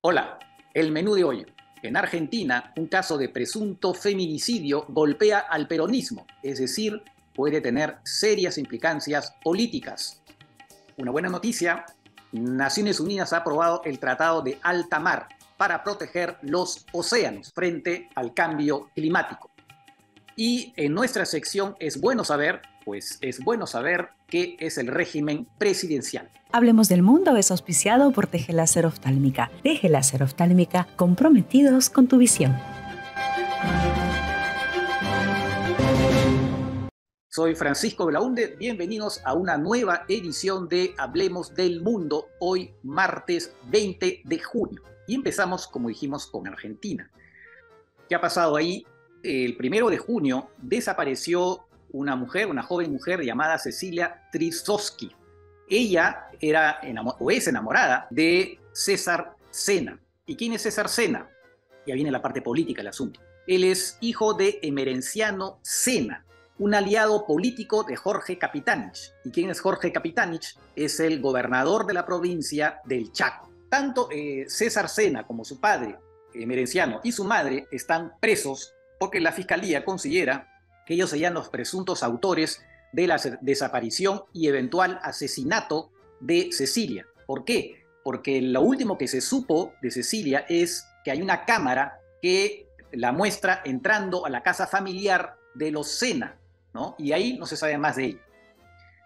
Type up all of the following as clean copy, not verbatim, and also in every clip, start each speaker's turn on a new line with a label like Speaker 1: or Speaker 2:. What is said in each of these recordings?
Speaker 1: Hola, el menú de hoy. En Argentina, un caso de presunto feminicidio golpea al peronismo, es decir, puede tener serias implicancias políticas. Una buena noticia, Naciones Unidas ha aprobado el Tratado de Alta Mar para proteger los océanos frente al cambio climático. Y en nuestra sección es bueno saber, qué es el régimen presidencial.
Speaker 2: Hablemos del Mundo es auspiciado por Teje Láser Oftálmica. Teje Láser Oftálmica, comprometidos con tu visión.
Speaker 1: Soy Francisco Belaunde, bienvenidos a una nueva edición de Hablemos del Mundo, hoy martes 20 de junio. Y empezamos, como dijimos, con Argentina. ¿Qué ha pasado ahí? El 1 de junio desapareció una mujer, una joven mujer llamada Cecilia Trzoski. Ella es enamorada de César Sena. ¿Y quién es César Sena? Ya viene la parte política del asunto. Él es hijo de Emerenciano Sena, un aliado político de Jorge Capitanich. ¿Y quién es Jorge Capitanich? Es el gobernador de la provincia del Chaco. Tanto César Sena como su padre, Emerenciano, y su madre están presos porque la fiscalía considera que ellos serían los presuntos autores de la desaparición y eventual asesinato de Cecilia. ¿Por qué? Porque lo último que se supo de Cecilia es que hay una cámara que la muestra entrando a la casa familiar de los Sena, ¿no? Y ahí no se sabe más de ella.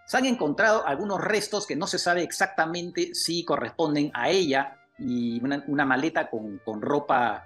Speaker 1: Se han encontrado algunos restos que no se sabe exactamente si corresponden a ella y una maleta con ropa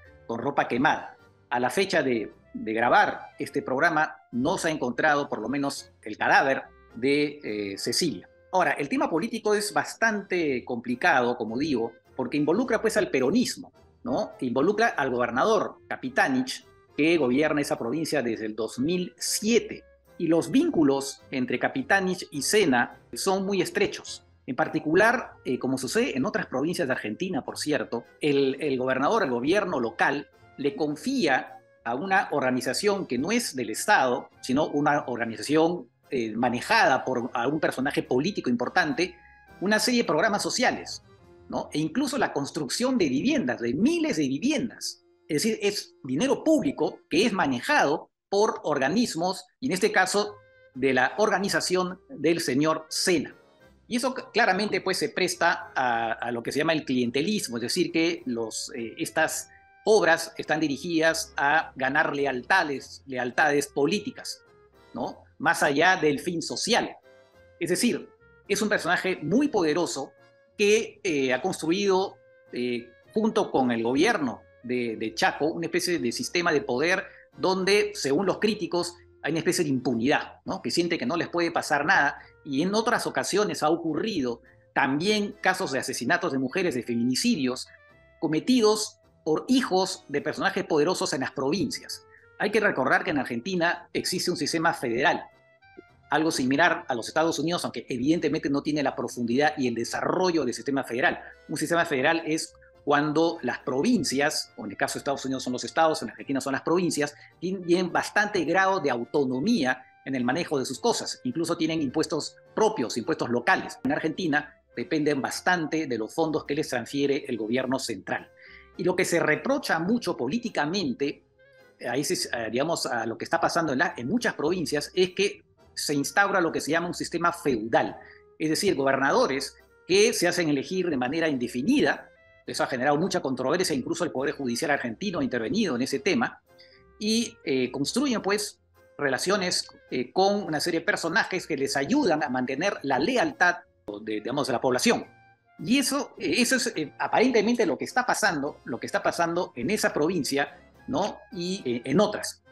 Speaker 1: quemada. A la fecha de grabar este programa no se ha encontrado por lo menos el cadáver de Cecilia. Ahora, el tema político es bastante complicado, como digo, porque involucra pues al peronismo, ¿no? Involucra al gobernador Capitanich, que gobierna esa provincia desde el 2007. Y los vínculos entre Capitanich y Sena son muy estrechos. En particular, como sucede en otras provincias de Argentina, por cierto, el gobernador, el gobierno local, le confía a una organización que no es del Estado, sino una organización manejada por un personaje político importante, una serie de programas sociales, ¿no? E incluso la construcción de viviendas, de miles de viviendas. Es decir, es dinero público que es manejado por organismos, y en este caso de la organización del señor Sena. Y eso claramente pues, se presta a lo que se llama el clientelismo, es decir, que estas obras están dirigidas a ganar lealtades políticas, ¿no? Más allá del fin social. Es decir, es un personaje muy poderoso que ha construido, junto con el gobierno de Chaco, una especie de sistema de poder donde, según los críticos, hay una especie de impunidad, ¿no? Que siente que no les puede pasar nada, y en otras ocasiones ha ocurrido también casos de asesinatos de mujeres, de feminicidios, cometidos por hijos de personajes poderosos en las provincias. Hay que recordar que en Argentina existe un sistema federal, algo similar a los Estados Unidos, aunque evidentemente no tiene la profundidad y el desarrollo del sistema federal. Un sistema federal es cuando las provincias, o en el caso de Estados Unidos son los estados, en Argentina son las provincias, tienen bastante grado de autonomía en el manejo de sus cosas. Incluso tienen impuestos propios, impuestos locales. En Argentina dependen bastante de los fondos que les transfiere el gobierno central. Y lo que se reprocha mucho políticamente, digamos, a lo que está pasando en muchas provincias, es que se instaura lo que se llama un sistema feudal. Es decir, gobernadores que se hacen elegir de manera indefinida. Eso ha generado mucha controversia, incluso el Poder Judicial argentino ha intervenido en ese tema, y construyen pues relaciones con una serie de personajes que les ayudan a mantener la lealtad de la población. Y eso es aparentemente lo que está pasando en esa provincia, ¿no? Y en otras.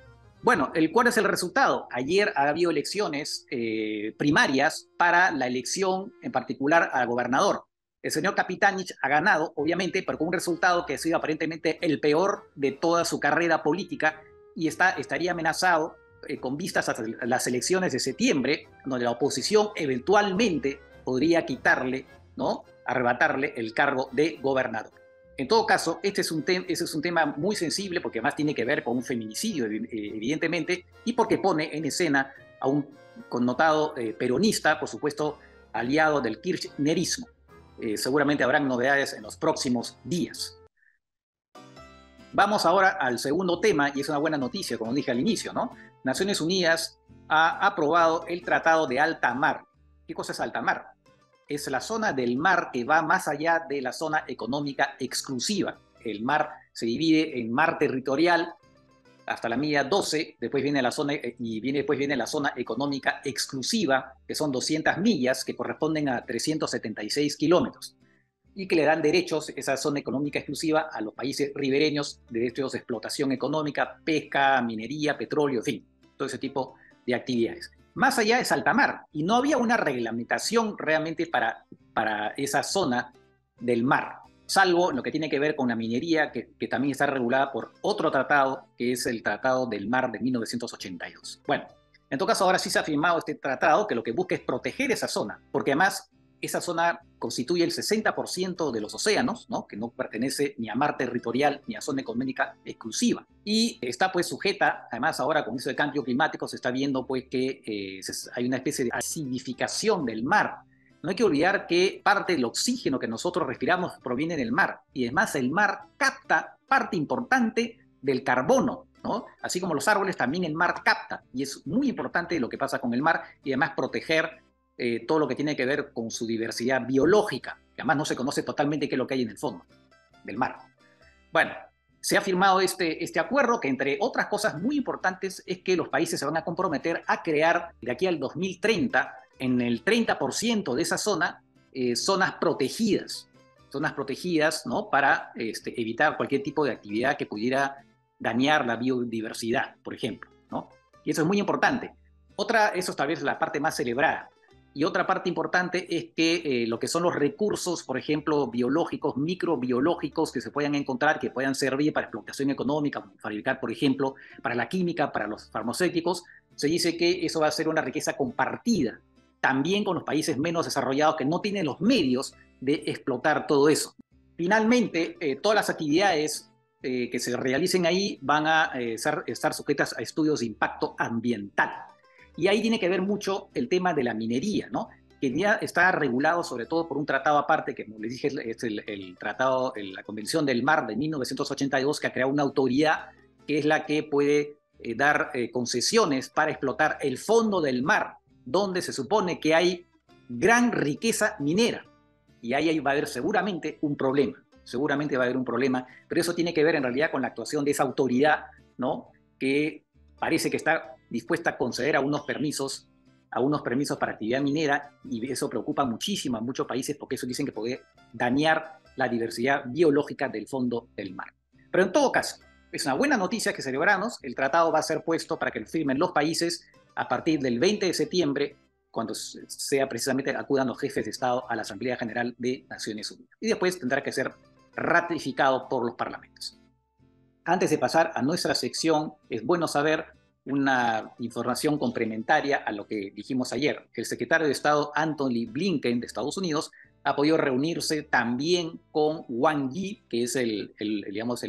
Speaker 1: Bueno, ¿cuál es el resultado? Ayer ha habido elecciones primarias para la elección en particular al gobernador. El señor Capitanich ha ganado, obviamente, pero con un resultado que ha sido aparentemente el peor de toda su carrera política, y estaría amenazado con vistas a las elecciones de septiembre, donde la oposición eventualmente podría quitarle, ¿no?, arrebatarle el cargo de gobernador. En todo caso, ese es un tema muy sensible, porque además tiene que ver con un feminicidio, evidentemente, y porque pone en escena a un connotado peronista, por supuesto, aliado del kirchnerismo. Seguramente habrán novedades en los próximos días. Vamos ahora al segundo tema, y es una buena noticia, como dije al inicio, ¿no? Naciones Unidas ha aprobado el Tratado de Alta Mar. ¿Qué cosa es alta mar? Es la zona del mar que va más allá de la zona económica exclusiva. El mar se divide en mar territorial hasta la milla 12, después viene la zona, después viene la zona económica exclusiva, que son 200 millas, que corresponden a 376 kilómetros, y que le dan derechos, esa zona económica exclusiva, a los países ribereños, derechos de explotación económica, pesca, minería, petróleo, en fin, todo ese tipo de actividades. Más allá es alta mar, y no había una reglamentación realmente para esa zona del mar, salvo en lo que tiene que ver con la minería, que también está regulada por otro tratado, que es el Tratado del Mar de 1982. Bueno, en todo caso, ahora sí se ha firmado este tratado, que lo que busca es proteger esa zona, porque además esa zona constituye el 60% de los océanos, ¿no? Que no pertenece ni a mar territorial ni a zona económica exclusiva. Y está pues sujeta, además ahora con eso de cambio climático se está viendo pues que hay una especie de acidificación del mar. No hay que olvidar que parte del oxígeno que nosotros respiramos proviene del mar, y además el mar capta parte importante del carbono, ¿no? Así como los árboles, también el mar capta, y es muy importante lo que pasa con el mar, y además proteger todo lo que tiene que ver con su diversidad biológica, que además no se conoce totalmente qué es lo que hay en el fondo del mar. Bueno, se ha firmado este acuerdo, que entre otras cosas muy importantes es que los países se van a comprometer a crear de aquí al 2030 en el 30% de esa zona zonas protegidas, ¿no? Para evitar cualquier tipo de actividad que pudiera dañar la biodiversidad, por ejemplo, ¿no? Y eso es muy importante. Eso tal vez es la parte más celebrada. Y otra parte importante es que lo que son los recursos, por ejemplo, biológicos, microbiológicos que se puedan encontrar, que puedan servir para explotación económica, fabricar, por ejemplo, para la química, para los farmacéuticos, se dice que eso va a ser una riqueza compartida, también con los países menos desarrollados que no tienen los medios de explotar todo eso. Finalmente, todas las actividades que se realicen ahí van a estar sujetas a estudios de impacto ambiental. Y ahí tiene que ver mucho el tema de la minería, ¿no? Que ya está regulado sobre todo por un tratado aparte, que como les dije es el tratado, la Convención del Mar de 1982, que ha creado una autoridad que es la que puede dar concesiones para explotar el fondo del mar, donde se supone que hay gran riqueza minera. Y ahí va a haber seguramente un problema, pero eso tiene que ver en realidad con la actuación de esa autoridad, ¿no? Que parece que está dispuesta a conceder algunos permisos para actividad minera, y eso preocupa muchísimo a muchos países, porque eso dicen que puede dañar la diversidad biológica del fondo del mar. Pero en todo caso, es una buena noticia que celebramos. El tratado va a ser puesto para que lo firmen los países a partir del 20 de septiembre, cuando sea precisamente acudan los jefes de Estado a la Asamblea General de Naciones Unidas. Y después tendrá que ser ratificado por los parlamentos. Antes de pasar a nuestra sección, es bueno saber una información complementaria a lo que dijimos ayer. El secretario de Estado Antony Blinken de Estados Unidos ha podido reunirse también con Wang Yi, que es el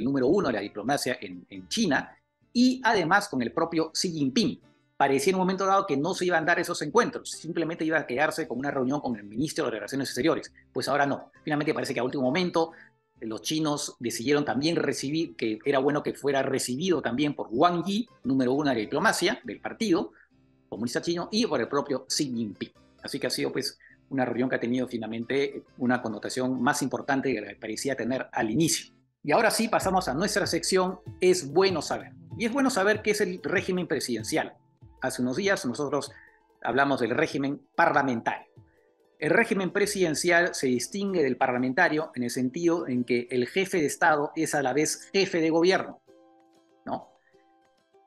Speaker 1: número uno de la diplomacia en China, y además con el propio Xi Jinping. Parecía en un momento dado que no se iban a dar esos encuentros, simplemente iba a quedarse con una reunión con el ministro de Relaciones Exteriores. Pues ahora no. Finalmente parece que a último momento los chinos decidieron también recibir, que era bueno que fuera recibido también por Wang Yi, número uno de la diplomacia del Partido Comunista Chino, y por el propio Xi Jinping. Así que ha sido pues una reunión que ha tenido finalmente una connotación más importante que la que parecía tener al inicio. Y ahora sí pasamos a nuestra sección Es bueno saber. Y es bueno saber qué es el régimen presidencial. Hace unos días nosotros hablamos del régimen parlamentario. El régimen presidencial se distingue del parlamentario en el sentido en que el jefe de Estado es a la vez jefe de gobierno, ¿no?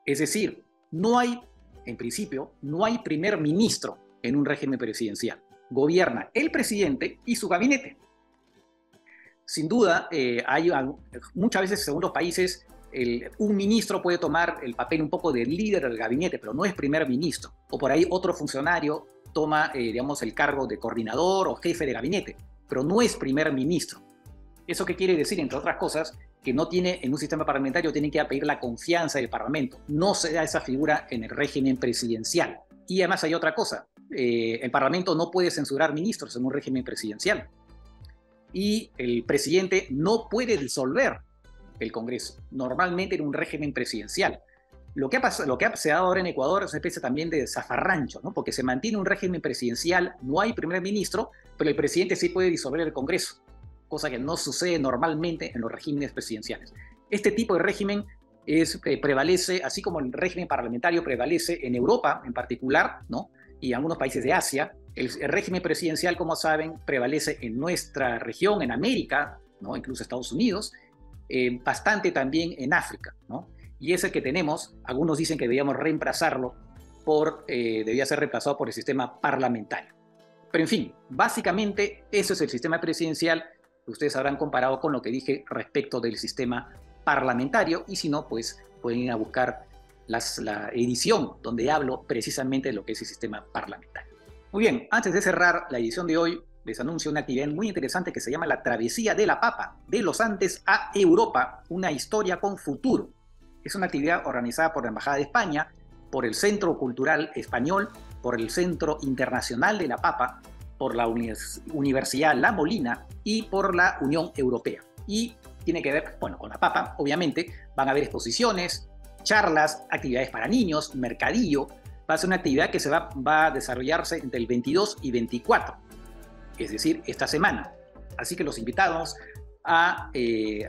Speaker 1: Es decir, en principio, no hay primer ministro en un régimen presidencial. Gobierna el presidente y su gabinete. Sin duda, muchas veces, según los países, un ministro puede tomar el papel un poco de líder del gabinete, pero no es primer ministro. O por ahí otro funcionario toma, el cargo de coordinador o jefe de gabinete, pero no es primer ministro. ¿Eso qué quiere decir? Entre otras cosas, que no tiene, en un sistema parlamentario, tiene que pedir la confianza del Parlamento. No se da esa figura en el régimen presidencial. Y además hay otra cosa, el Parlamento no puede censurar ministros en un régimen presidencial. Y el presidente no puede disolver el Congreso, normalmente en un régimen presidencial. Lo que se ha dado ahora en Ecuador es una especie también de zafarrancho, ¿no? Porque se mantiene un régimen presidencial, no hay primer ministro, pero el presidente sí puede disolver el Congreso, cosa que no sucede normalmente en los regímenes presidenciales. Este tipo de régimen prevalece, así como el régimen parlamentario prevalece en Europa en particular, ¿no? Y en algunos países de Asia. El régimen presidencial, como saben, prevalece en nuestra región, en América, ¿no? Incluso Estados Unidos, bastante también en África, ¿no? Y ese que tenemos, algunos dicen que deberíamos reemplazarlo debía ser reemplazado por el sistema parlamentario. Pero en fin, básicamente eso es el sistema presidencial que ustedes habrán comparado con lo que dije respecto del sistema parlamentario, y si no, pues pueden ir a buscar la edición donde hablo precisamente de lo que es el sistema parlamentario. Muy bien, antes de cerrar la edición de hoy, les anuncio una actividad muy interesante que se llama la Travesía de la Papa, de los Andes a Europa, una historia con futuro. Es una actividad organizada por la Embajada de España, por el Centro Cultural Español, por el Centro Internacional de la Papa, por la Universidad La Molina y por la Unión Europea. Y tiene que ver, bueno, con la Papa, obviamente. Van a haber exposiciones, charlas, actividades para niños, mercadillo. Va a ser una actividad que va a desarrollarse entre el 22 y 24, es decir, esta semana. Así que los invitamos a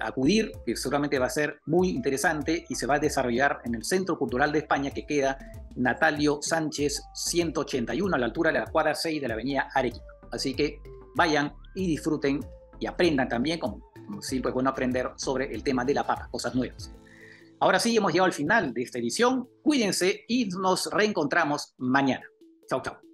Speaker 1: acudir, que seguramente va a ser muy interesante, y se va a desarrollar en el Centro Cultural de España, que queda Natalio Sánchez 181, a la altura de la cuadra 6 de la avenida Arequipa. Así que vayan y disfruten y aprendan también, como siempre es bueno aprender sobre el tema de la papa, cosas nuevas. Ahora sí, hemos llegado al final de esta edición. Cuídense y nos reencontramos mañana. Chau, chau.